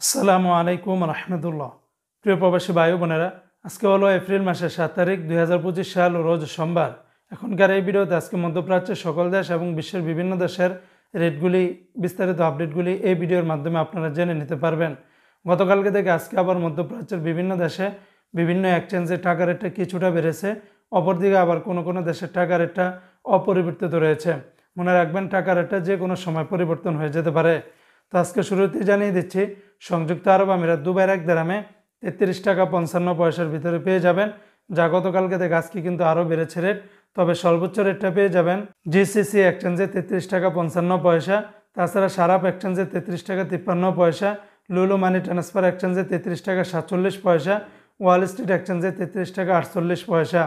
আসসালামু আলাইকুম রহমতুল্লাহ। প্রিয় প্রবাসী ভাই বোনেরা, আজকে হলো এপ্রিল মাসের 7 তারিখ 2025 সাল, রোজ সোমবার। এখনকার এই ভিডিওতে আজকে মধ্যপ্রাচ্যের সকল দেশ এবং বিশ্বের বিভিন্ন দেশের রেটগুলি, বিস্তারিত আপডেটগুলি এই ভিডিওর মাধ্যমে আপনারা জেনে নিতে পারবেন। গতকালকে থেকে আজকে আবার মধ্যপ্রাচ্যের বিভিন্ন দেশে বিভিন্ন এক্সচেঞ্জের টাকা রেটটা কিছুটা বেড়েছে, অপরদিকে আবার কোনো কোনো দেশের টাকা রেটটা অপরিবর্তিত রয়েছে। মনে রাখবেন, টাকা রেটটা যে কোনো সময় পরিবর্তন হয়ে যেতে পারে। তো আজকে শুরুতেই জানিয়ে দিচ্ছি, সংযুক্ত আরব আমিরাত দুবাইয়ের 1 দিরহামে 33 টাকা 55 পয়সার ভিতরে পেয়ে যাবেন, যা গতকালকে থেকে আজকে কিন্তু আরও বেড়েছে রেট। তবে সর্বোচ্চ রেটটা পেয়ে যাবেন জিসিসি এক্সচেঞ্জে 33 টাকা 55 পয়সা, তাছাড়া সারাপ এক্সচেঞ্জে 33 টাকা 53 পয়সা, লুলু মানি ট্রান্সফার এক্সচেঞ্জে 33 টাকা 47 পয়সা, ওয়াল স্ট্রিট এক্সচেঞ্জে 33 টাকা 48 পয়সা।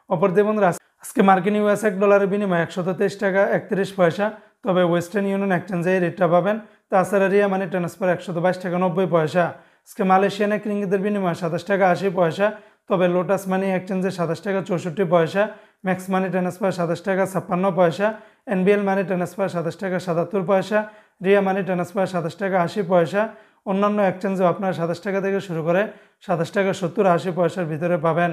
অপরদিকে বন্ধুরা, আজকে মার্কিন ইউএস $1 বিনিময়ে 123 টাকা 31 পয়সা। তবে ওয়েস্টার্ন ইউনিয়ন এক্সচেঞ্জে এই রেটটা পাবেন। তাছাড়া রিয়া মানি ট্রান্সফার 122 টাকা 90 পয়সা। আজকে মালয়েশিয়ান এক রিঙ্গিতের বিনিময়ে 27 টাকা 80 পয়সা। তবে লোটাস মানি এক্সচেঞ্জে 27 টাকা 64 পয়সা, ম্যাক্স মানি ট্রান্সফার 27 টাকা 56 পয়সা, এনবিএল মানি ট্রান্সফার 27 টাকা 77 পয়সা, রিয়া মানি ট্রান্সফার 27 টাকা 80 পয়সা। অন্যান্য এক্সচেঞ্জেও আপনার 27 টাকা থেকে শুরু করে 27 টাকা 70-80 পয়সার ভিতরে পাবেন।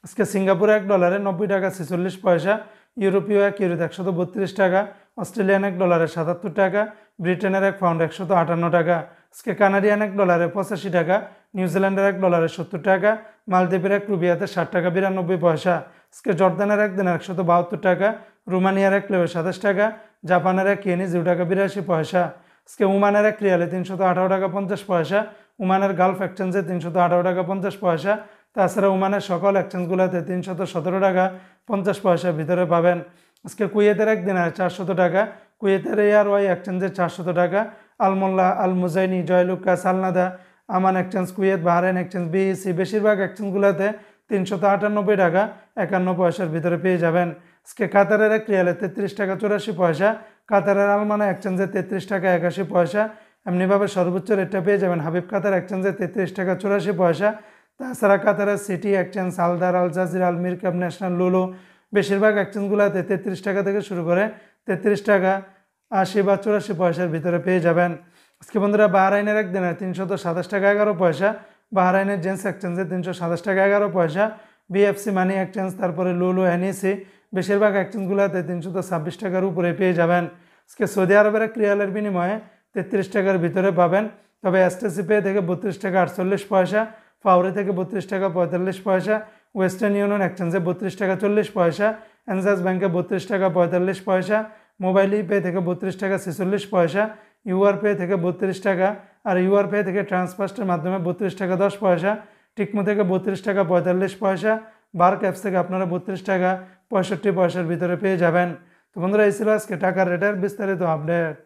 আজকে সিঙ্গাপুরে $1 90 টাকা 46 পয়সা, ইউরোপীয় এক ইউরোতে 132 টাকা, অস্ট্রেলিয়ান $1 77 টাকা, ব্রিটেনের এক পাউন্ড 158 টাকা। আজকে কানাডিয়ান $1 85 টাকা, নিউজিল্যান্ডের $1 70 টাকা, মালদ্বীপের এক রুবিয়াতে 60 টাকা 92 পয়সা। আজকে জর্দানের এক দিনের 172 টাকা, রোমানিয়ার এক লেও 27 টাকা, জাপানের এক ইয়েনি 0 টাকা 82 পয়সা। আজকে ওমানের এক রিয়ালে 318 টাকা 50 পয়সা, ওমানের গালফ এক্সচেঞ্জে 318 টাকা 50 পয়সা। তাছাড়া ওমানের সকল এক্সচেঞ্জগুলোতে 317 টাকা 50 পয়সার ভিতরে পাবেন। আজকে কুয়েতের এক দিনারে 400 টাকা, কুয়েতের এয়ারওয়াই এক্সচেঞ্জে 400 টাকা, আলমোল্লা, আল মুজাইনি, জয়লুকা, সালনাদা, Aman exchange Kuwait, Bahrain exchange, BEC, বেশিরভাগ এক্সচেঞ্জগুলোতে 398 টাকা 51 পয়সার ভিতরে পেয়ে যাবেন। আজকে কাতারের এক রিয়ালে 33 টাকা 84 পয়সা, কাতারের আলমানা এক্সচেঞ্জে 33 টাকা 81 পয়সা। এমনিভাবে সর্বোচ্চ রেটটা পেয়ে যাবেন হাবিব কাতার এক্সচেঞ্জে 33 টাকা 84 পয়সা। তাছাড়া কাতারের সিটি এক্সচেঞ্জ, আলদার, আল জাজিরা, আল মিরকাব, ন্যাশনাল, লুলু, বেশিরভাগ এক্সচেঞ্জগুলোতে 33 টাকা থেকে শুরু করে 33 টাকা 80 বা 84 পয়সার ভিতরে পেয়ে যাবেন। আজকে বন্ধুরা, বাহরাইনের এক দিনে 327 টাকা 11 পয়সা, বাহরাইনের জেন্স এক্সচেঞ্জে 327 টাকা 11 পয়সা, বিএফসি মানি এক্সচেঞ্জ, তারপরে লুলু, এনইসি, বেশিরভাগ এক্সচেঞ্জগুলোতে 326 টাকার উপরে পেয়ে যাবেন। আজকে সৌদি আরবের এক রিয়ালের বিনিময়ে 33 টাকার ভিতরে পাবেন। তবে এসটিসি পে থেকে 32 টাকা 48 পয়সা, ফাউরি থেকে 32 টাকা 45 পয়সা, ওয়েস্টার্ন ইউনিয়ন এক্সচেঞ্জে 32 টাকা 40 পয়সা, এনজাস ব্যাংকে 32 টাকা 45 পয়সা, মোবাইল পে থেকে 32 টাকা 46 পয়সা, ইউআর পে থেকে 32 টাকা, আর ইউআর পে থেকে ট্রান্সফার্স্টের মাধ্যমে 32 টাকা 10 পয়সা, টিকমো থেকে 32 টাকা 45 পয়সা, বার্ক অ্যাপস থেকে আপনারা 32 টাকা 65 পয়সার ভিতরে পেয়ে যাবেন। তো বন্ধুরা, এই ছিল আজকে টাকার রেটের বিস্তারিত আপডেট।